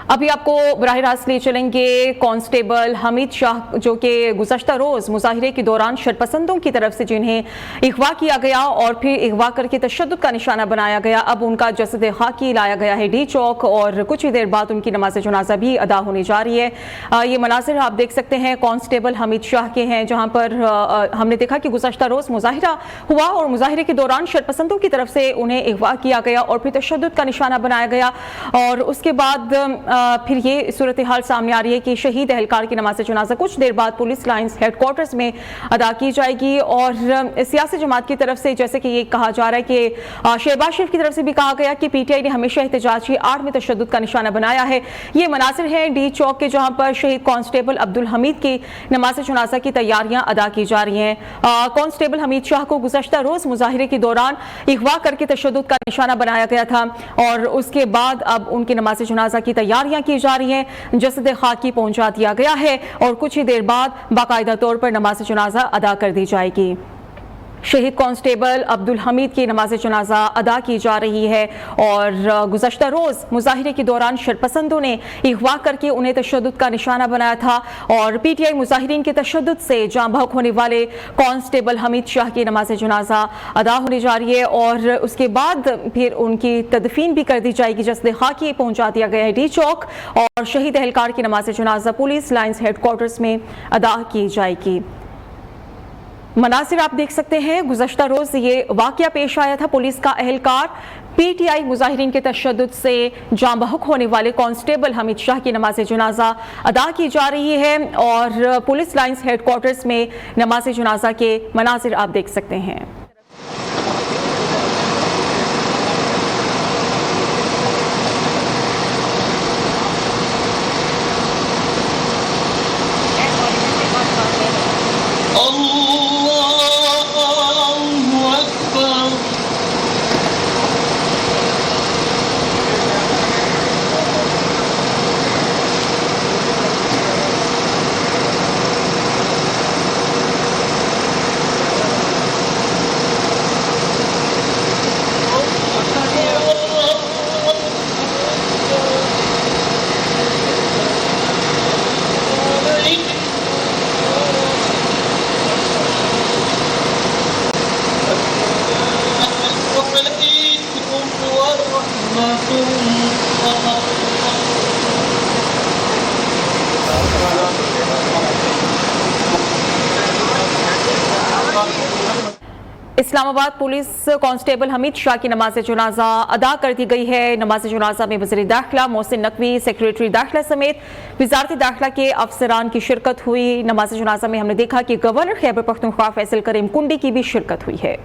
ابھی آپ کو براہ راست لے چلیں گے کانسٹیبل حمید شاہ جو کہ گزشتہ روز مظاہرے کے دوران شرپسندوں کی طرف سے جنہیں اغوا کیا گیا اور پھر اغوا کر کے تشدد کا نشانہ بنایا گیا، اب ان کا جسد خاکی لایا گیا ہے ڈی چوک اور کچھ ہی دیر بعد ان کی نماز جنازہ بھی ادا ہونے جا رہی ہے۔ یہ مناظر آپ دیکھ سکتے ہیں کانسٹیبل حمید شاہ کے ہیں، جہاں پر ہم نے دیکھا کہ گزشتہ روز مظاہرہ ہوا اور مظاہرے کے دوران شرپسندوں کی طرف سے انہیں اغوا کیا گیا اور پھر تشدد کا نشانہ بنایا گیا، اور اس کے بعد پھر یہ صورتحال سامنے آ رہی ہے کہ شہید اہلکار کی نماز جنازہ کچھ دیر بعد پولیس لائنز ہیڈ کوارٹرز میں ادا کی جائے گی۔ اور سیاسی جماعت کی طرف سے جیسے کہ یہ کہا جا رہا ہے کہ شہباز شریف کی طرف سے بھی کہا گیا کہ پی ٹی آئی نے ہمیشہ احتجاج کی آڑ میں تشدد کا نشانہ بنایا ہے۔ یہ مناظر ہیں ڈی چوک کے، جہاں پر شہید کانسٹیبل عبدالحمید کی نماز جنازہ کی تیاریاں ادا کی جا رہی ہیں۔ کانسٹیبل حمید شاہ کو گزشتہ روز مظاہرے کے دوران اغوا کر کے تشدد کا نشانہ بنایا گیا تھا اور اس کے بعد اب ان کی نماز جنازہ کی تیاریاں کی جا رہی ہیں، جسد خاکی پہنچا دیا گیا ہے اور کچھ ہی دیر بعد باقاعدہ طور پر نماز جنازہ ادا کر دی جائے گی۔ شہید کانسٹیبل عبدالحمید کی نماز جنازہ ادا کی جا رہی ہے اور گزشتہ روز مظاہرے کے دوران شرپسندوں نے اغوا کر کے انہیں تشدد کا نشانہ بنایا تھا اور پی ٹی آئی مظاہرین کے تشدد سے جاں بحق ہونے والے کانسٹیبل حمید شاہ کی نماز جنازہ ادا ہونے جا رہی ہے اور اس کے بعد پھر ان کی تدفین بھی کر دی جائے گی۔ جسد خاکی پہنچا دیا گیا ہے ڈی چوک اور شہید اہلکار کی نماز جنازہ پولیس لائنز ہیڈ کوارٹرز میں ادا کی جائے گی۔ مناظر آپ دیکھ سکتے ہیں، گزشتہ روز یہ واقعہ پیش آیا تھا، پولیس کا اہلکار پی ٹی آئی مظاہرین کے تشدد سے جاں بحق ہونے والے کانسٹیبل حمید شاہ کی نماز جنازہ ادا کی جا رہی ہے اور پولیس لائنز ہیڈ کوارٹرز میں نماز جنازہ کے مناظر آپ دیکھ سکتے ہیں۔ اسلام آباد پولیس کانسٹیبل حمید شاہ کی نماز جنازہ ادا کر دی گئی ہے۔ نماز جنازہ میں وزیر داخلہ محسن نقوی، سیکریٹری داخلہ سمیت وزارت داخلہ کے افسران کی شرکت ہوئی۔ نماز جنازہ میں ہم نے دیکھا کہ گورنر خیبر پختونخوا فیصل کریم کنڈی کی بھی شرکت ہوئی ہے۔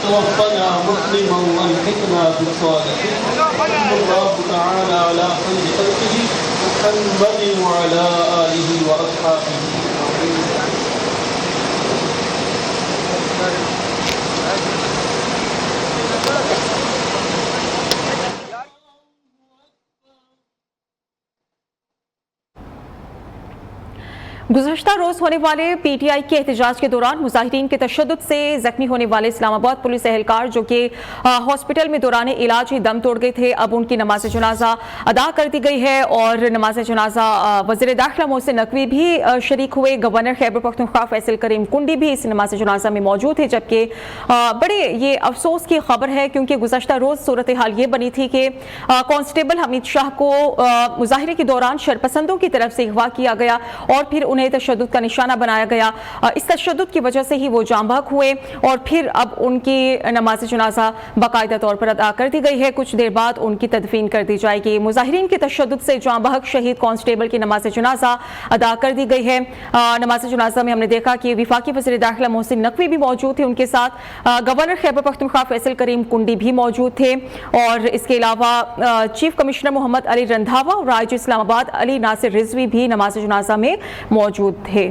توفنا مسلما والحقنا بالصالحين الله تعالى على خير خلقه محمد وعلى آله وأصحابه گزشتہ روز ہونے والے پی ٹی آئی کے احتجاج کے دوران مظاہرین کے تشدد سے زخمی ہونے والے اسلام آباد پولیس اہلکار جو کہ ہاسپٹل میں دوران علاج ہی دم توڑ گئے تھے، اب ان کی نماز جنازہ ادا کر دی گئی ہے اور نماز جنازہ وزیر داخلہ محسن نقوی بھی شریک ہوئے، گورنر خیبر پختونخوا فیصل کریم کنڈی بھی اس نماز جنازہ میں موجود تھے، جبکہ بڑے یہ افسوس کی خبر ہے کیونکہ گزشتہ روز صورتحال یہ بنی تھی کہ کانسٹیبل حمید شاہ کو مظاہرے کے دوران شرپسندوں کی طرف سے اغوا کیا گیا اور پھر انہیں تشدد کا نشانہ بنایا گیا۔ اس تشدد کی وجہ سے ہی وہ جاں بحق ہوئے اور پھر اب ان کی نماز جنازہ باقاعدہ طور پر ادا کر دی گئی ہے، کچھ دیر بعد ان کی تدفین کر دی جائے گی۔ مظاہرین کے تشدد سے جاں بحق شہید کانسٹیبل کی نماز جنازہ ادا کر دی گئی ہے۔ نماز جنازہ میں ہم نے دیکھا کہ وفاقی وزیر داخلہ محسن نقوی بھی موجود تھے، ان کے ساتھ گورنر خیبر پختونخوا فیصل کریم کنڈی بھی موجود تھے اور اس کے علاوہ چیف کمشنر محمد علی رندھاوا اور آئی جی اسلام آباد علی ناصر رضوی بھی نماز جنازہ میں موجود تھے۔